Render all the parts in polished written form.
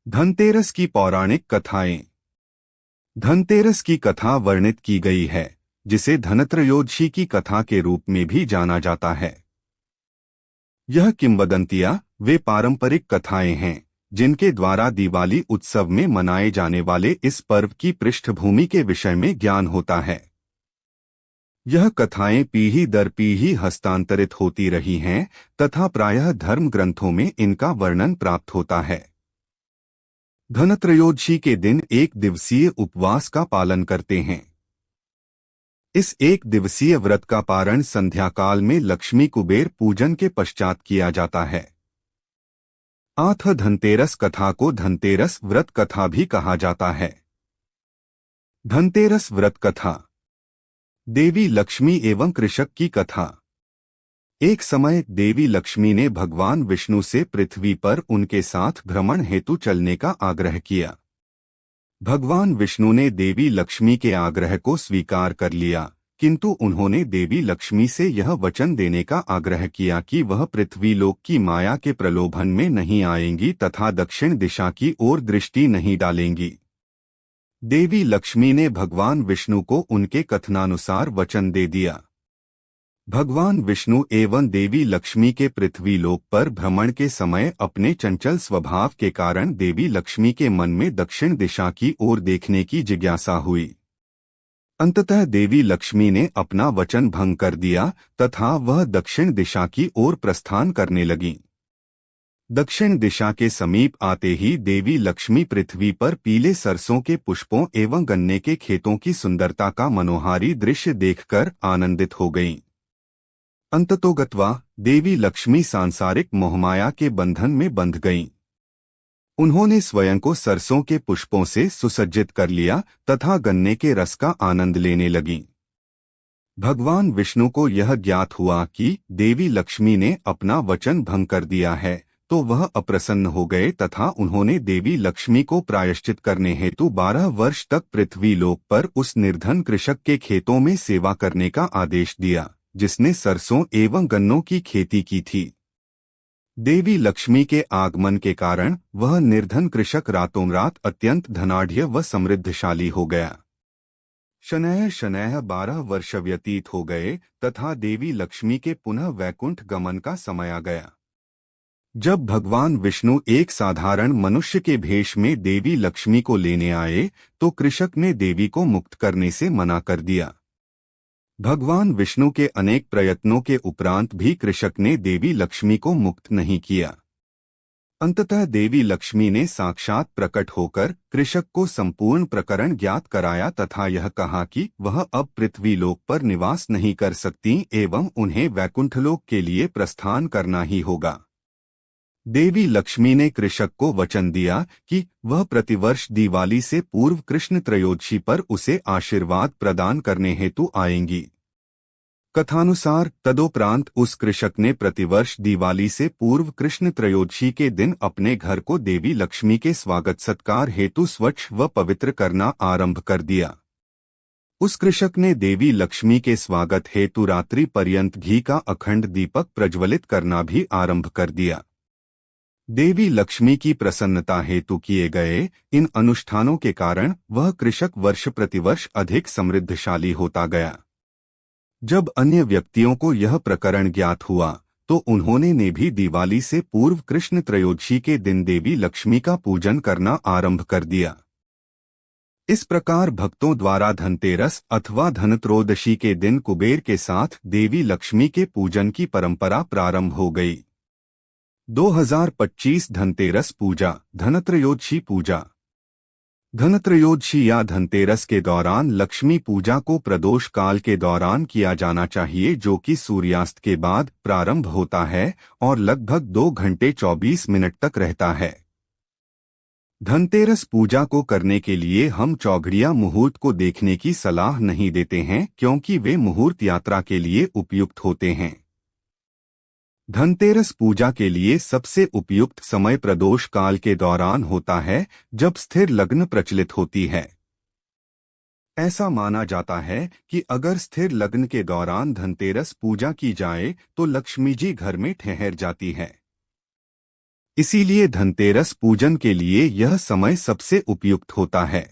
धनतेरस की पौराणिक कथाएं। धनतेरस की कथा वर्णित की गई है, जिसे धनत्रयोदशी की कथा के रूप में भी जाना जाता है। यह किंवदंतियां वे पारंपरिक कथाएं हैं जिनके द्वारा दिवाली उत्सव में मनाए जाने वाले इस पर्व की पृष्ठभूमि के विषय में ज्ञान होता है। यह कथाएं पीढ़ी दर पीढ़ी हस्तांतरित होती रही हैं तथा प्रायः धर्म ग्रंथों में इनका वर्णन प्राप्त होता है। धनत्रयोदशी के दिन एक दिवसीय उपवास का पालन करते हैं। इस एक दिवसीय व्रत का पारण संध्या काल में लक्ष्मी कुबेर पूजन के पश्चात किया जाता है। आथ धनतेरस कथा को धनतेरस व्रत कथा भी कहा जाता है। धनतेरस व्रत कथा। देवी लक्ष्मी एवं कृषक की कथा। एक समय देवी लक्ष्मी ने भगवान विष्णु से पृथ्वी पर उनके साथ भ्रमण हेतु चलने का आग्रह किया। भगवान विष्णु ने देवी लक्ष्मी के आग्रह को स्वीकार कर लिया, किंतु उन्होंने देवी लक्ष्मी से यह वचन देने का आग्रह किया कि वह पृथ्वीलोक की माया के प्रलोभन में नहीं आएंगी तथा दक्षिण दिशा की ओर दृष्टि नहीं डालेंगी। देवी लक्ष्मी ने भगवान विष्णु को उनके कथनानुसार वचन दे दिया। भगवान विष्णु एवं देवी लक्ष्मी के पृथ्वीलोक पर भ्रमण के समय अपने चंचल स्वभाव के कारण देवी लक्ष्मी के मन में दक्षिण दिशा की ओर देखने की जिज्ञासा हुई। अंततः देवी लक्ष्मी ने अपना वचन भंग कर दिया तथा वह दक्षिण दिशा की ओर प्रस्थान करने लगीं। दक्षिण दिशा के समीप आते ही देवी लक्ष्मी पृथ्वी पर पीले सरसों के पुष्पों एवं गन्ने के खेतों की सुंदरता का मनोहारी दृश्य देखकर आनंदित हो गईं। अंततोगत्वा देवी लक्ष्मी सांसारिक मोहमाया के बंधन में बंध गईं। उन्होंने स्वयं को सरसों के पुष्पों से सुसज्जित कर लिया तथा गन्ने के रस का आनंद लेने लगीं। भगवान विष्णु को यह ज्ञात हुआ कि देवी लक्ष्मी ने अपना वचन भंग कर दिया है, तो वह अप्रसन्न हो गए तथा उन्होंने देवी लक्ष्मी को प्रायश्चित करने हेतु 12 वर्ष तक पृथ्वीलोक पर उस निर्धन कृषक के खेतों में सेवा करने का आदेश दिया, जिसने सरसों एवं गन्नों की खेती की थी। देवी लक्ष्मी के आगमन के कारण वह निर्धन कृषक रातों रात अत्यंत धनाढ्य व समृद्धशाली हो गया। शनैः शनैः 12 वर्ष व्यतीत हो गए तथा देवी लक्ष्मी के पुनः वैकुंठ गमन का समय आ गया। जब भगवान विष्णु एक साधारण मनुष्य के भेष में देवी लक्ष्मी को लेने आए, तो कृषक ने देवी को मुक्त करने से मना कर दिया। भगवान विष्णु के अनेक प्रयत्नों के उपरांत भी कृषक ने देवी लक्ष्मी को मुक्त नहीं किया। अंततः देवी लक्ष्मी ने साक्षात प्रकट होकर कृषक को संपूर्ण प्रकरण ज्ञात कराया तथा यह कहा कि वह अब पृथ्वीलोक पर निवास नहीं कर सकती एवं उन्हें वैकुंठलोक के लिए प्रस्थान करना ही होगा। देवी लक्ष्मी ने कृषक को वचन दिया कि वह प्रतिवर्ष दिवाली से पूर्व कृष्ण त्रयोदशी पर उसे आशीर्वाद प्रदान करने हेतु आएंगी। कथानुसार तदोपरांत उस कृषक ने प्रतिवर्ष दिवाली से पूर्व कृष्ण त्रयोदशी के दिन अपने घर को देवी लक्ष्मी के स्वागत सत्कार हेतु स्वच्छ व पवित्र करना आरंभ कर दिया। उस कृषक ने देवी लक्ष्मी के स्वागत हेतु रात्रि पर्यंत घी का अखंड दीपक प्रज्वलित करना भी आरंभ कर दिया। देवी लक्ष्मी की प्रसन्नता हेतु किए गए इन अनुष्ठानों के कारण वह कृषक वर्ष प्रतिवर्ष अधिक समृद्धशाली होता गया। जब अन्य व्यक्तियों को यह प्रकरण ज्ञात हुआ, तो उन्होंने भी दिवाली से पूर्व कृष्ण त्रयोदशी के दिन देवी लक्ष्मी का पूजन करना आरंभ कर दिया। इस प्रकार भक्तों द्वारा धनतेरस अथवा धनत्रयोदशी के दिन कुबेर के साथ देवी लक्ष्मी के पूजन की परंपरा प्रारंभ हो गई। 2025 धनतेरस पूजा, धनत्रयोदशी पूजा। धनत्रयोदशी या धनतेरस के दौरान लक्ष्मी पूजा को प्रदोष काल के दौरान किया जाना चाहिए, जो कि सूर्यास्त के बाद प्रारंभ होता है और लगभग 2 घंटे 24 मिनट तक रहता है। धनतेरस पूजा को करने के लिए हम चौघड़िया मुहूर्त को देखने की सलाह नहीं देते हैं, क्योंकि वे मुहूर्त यात्रा के लिए उपयुक्त होते हैं। धनतेरस पूजा के लिए सबसे उपयुक्त समय प्रदोष काल के दौरान होता है, जब स्थिर लग्न प्रचलित होती है। ऐसा माना जाता है कि अगर स्थिर लग्न के दौरान धनतेरस पूजा की जाए तो लक्ष्मी जी घर में ठहर जाती है। इसीलिए धनतेरस पूजन के लिए यह समय सबसे उपयुक्त होता है।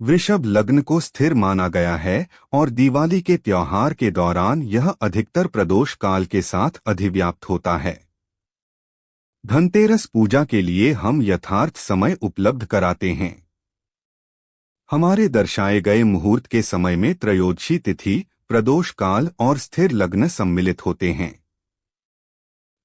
वृषभ लग्न को स्थिर माना गया है और दिवाली के त्योहार के दौरान यह अधिकतर प्रदोष काल के साथ अधिव्याप्त होता है। धनतेरस पूजा के लिए हम यथार्थ समय उपलब्ध कराते हैं। हमारे दर्शाए गए मुहूर्त के समय में त्रयोदशी तिथि, प्रदोष काल और स्थिर लग्न सम्मिलित होते हैं।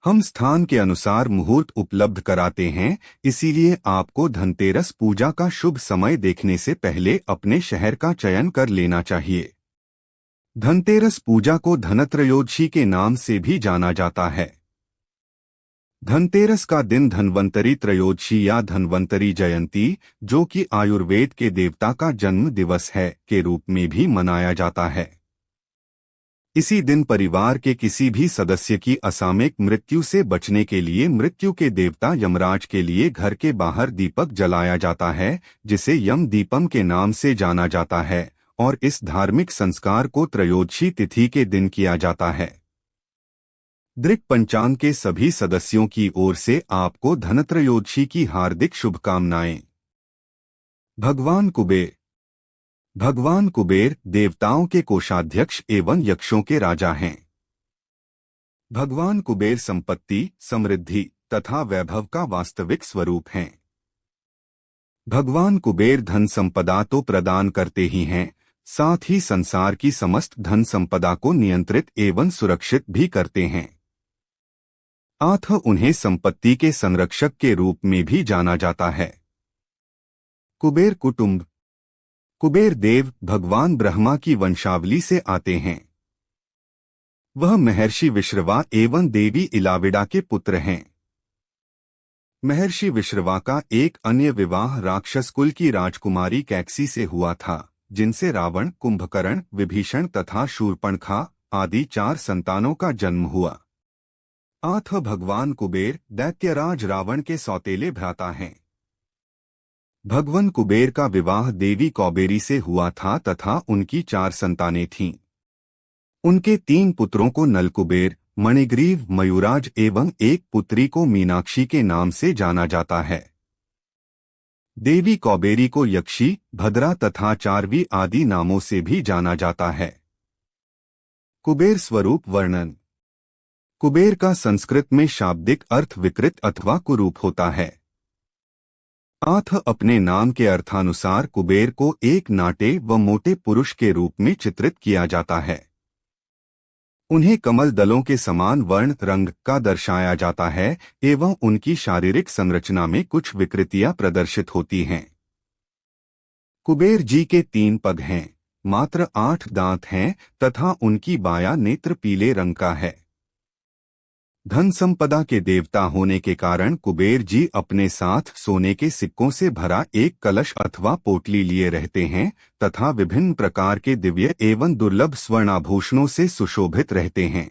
हम स्थान के अनुसार मुहूर्त उपलब्ध कराते हैं, इसीलिए आपको धनतेरस पूजा का शुभ समय देखने से पहले अपने शहर का चयन कर लेना चाहिए। धनतेरस पूजा को धनत्रयोदशी के नाम से भी जाना जाता है। धनतेरस का दिन धन्वंतरी त्रयोदशी या धन्वंतरी जयंती, जो कि आयुर्वेद के देवता का जन्म दिवस है, के रूप में भी मनाया जाता है। इसी दिन परिवार के किसी भी सदस्य की असामयिक मृत्यु से बचने के लिए मृत्यु के देवता यमराज के लिए घर के बाहर दीपक जलाया जाता है, जिसे यम दीपम के नाम से जाना जाता है, और इस धार्मिक संस्कार को त्रयोदशी तिथि के दिन किया जाता है। दृक् पंचांग के सभी सदस्यों की ओर से आपको धनत्रयोदशी की हार्दिक शुभकामनाएं। भगवान कुबेर। भगवान कुबेर देवताओं के कोषाध्यक्ष एवं यक्षों के राजा हैं। भगवान कुबेर संपत्ति, समृद्धि तथा वैभव का वास्तविक स्वरूप हैं। भगवान कुबेर धन संपदा तो प्रदान करते ही हैं, साथ ही संसार की समस्त धन संपदा को नियंत्रित एवं सुरक्षित भी करते हैं। अतः उन्हें संपत्ति के संरक्षक के रूप में भी जाना जाता है। कुबेर कुटुंब। कुबेर देव भगवान ब्रह्मा की वंशावली से आते हैं। वह महर्षि विश्रवा एवं देवी इलाविडा के पुत्र हैं। महर्षि विश्रवा का एक अन्य विवाह राक्षस कुल की राजकुमारी कैकसी से हुआ था, जिनसे रावण, कुंभकर्ण, विभीषण तथा शूर्पणखा आदि 4 संतानों का जन्म हुआ। अतः भगवान कुबेर दैत्यराज रावण के सौतेले भ्राता हैं। भगवान कुबेर का विवाह देवी कौबेरी से हुआ था तथा उनकी 4 संतानें थीं। उनके 3 पुत्रों को नलकुबेर, मणिग्रीव, मयूराज एवं एक पुत्री को मीनाक्षी के नाम से जाना जाता है। देवी कौबेरी को यक्षी, भद्रा तथा चारवी आदि नामों से भी जाना जाता है। कुबेर स्वरूप वर्णन। कुबेर का संस्कृत में शाब्दिक अर्थ विकृत अथवा कुरूप होता है। अतः अपने नाम के अर्थानुसार कुबेर को एक नाटे व मोटे पुरुष के रूप में चित्रित किया जाता है। उन्हें कमल दलों के समान वर्ण रंग का दर्शाया जाता है एवं उनकी शारीरिक संरचना में कुछ विकृतियां प्रदर्शित होती हैं। कुबेर जी के 3 पग हैं, मात्र 8 दांत हैं तथा उनकी बायां नेत्र पीले रंग का है। धन संपदा के देवता होने के कारण कुबेर जी अपने साथ सोने के सिक्कों से भरा एक कलश अथवा पोटली लिए रहते हैं तथा विभिन्न प्रकार के दिव्य एवं दुर्लभ स्वर्णाभूषणों से सुशोभित रहते हैं।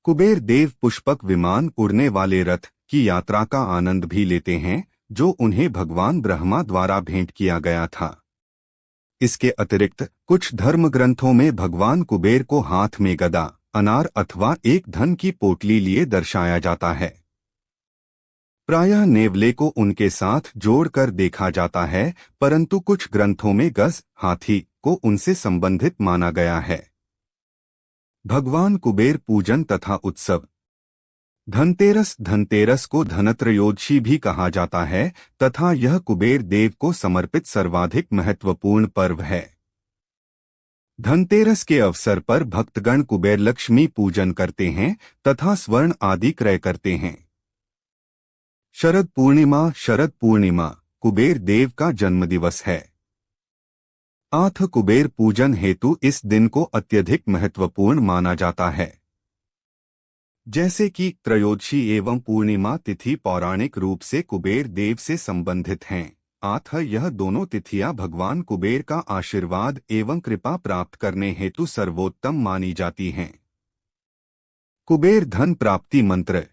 कुबेर देव पुष्पक विमान, उड़ने वाले रथ की यात्रा का आनंद भी लेते हैं, जो उन्हें भगवान ब्रह्मा द्वारा भेंट किया गया था। इसके अतिरिक्त कुछ धर्म ग्रंथों में भगवान कुबेर को हाथ में गदा, अनार अथवा एक धन की पोटली लिए दर्शाया जाता है। प्रायः नेवले को उनके साथ जोड़कर देखा जाता है, परंतु कुछ ग्रंथों में गज, हाथी को उनसे संबंधित माना गया है। भगवान कुबेर पूजन तथा उत्सव। धनतेरस को धनत्रयोदशी भी कहा जाता है तथा यह कुबेर देव को समर्पित सर्वाधिक महत्वपूर्ण पर्व है। धनतेरस के अवसर पर भक्तगण कुबेर लक्ष्मी पूजन करते हैं तथा स्वर्ण आदि क्रय करते हैं। शरद पूर्णिमा कुबेर देव का जन्मदिवस है। अतः कुबेर पूजन हेतु इस दिन को अत्यधिक महत्वपूर्ण माना जाता है। जैसे कि त्रयोदशी एवं पूर्णिमा तिथि पौराणिक रूप से कुबेर देव से संबंधित हैं, अतः यह दोनों तिथियां भगवान कुबेर का आशीर्वाद एवं कृपा प्राप्त करने हेतु सर्वोत्तम मानी जाती हैं। कुबेर धन प्राप्ति मंत्र।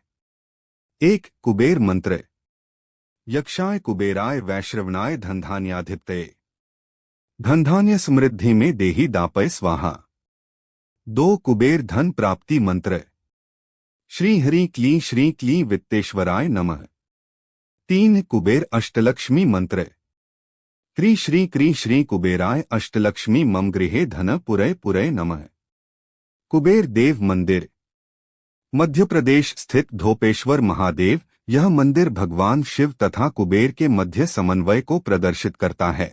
1. कुबेर मंत्र। यक्षाय कुबेराय वैश्रवणाय धनधान्याधिपतये। धनधान्य समृद्धि में देहि दापय स्वाहा। 2. कुबेर धन प्राप्ति मंत्र। श्री हरि क्ली वित्तेश्वराय नमः। 3 कुबेर अष्टलक्ष्मी मंत्र। क्री श्री कुबेराय अष्टलक्ष्मी मम गृहे धन पुरय पुरय नमः। कुबेर देव मंदिर, मध्य प्रदेश स्थित धोपेश्वर महादेव। यह मंदिर भगवान शिव तथा कुबेर के मध्य समन्वय को प्रदर्शित करता है।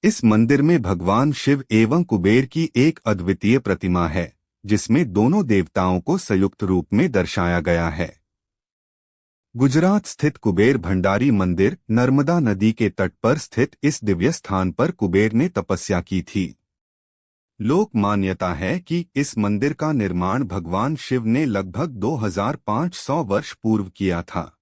इस मंदिर में भगवान शिव एवं कुबेर की एक अद्वितीय प्रतिमा है, जिसमें दोनों देवताओं को संयुक्त रूप में दर्शाया गया है। गुजरात स्थित कुबेर भंडारी मंदिर, नर्मदा नदी के तट पर स्थित इस दिव्य स्थान पर कुबेर ने तपस्या की थी। लोक मान्यता है कि इस मंदिर का निर्माण भगवान शिव ने लगभग 2500 वर्ष पूर्व किया था।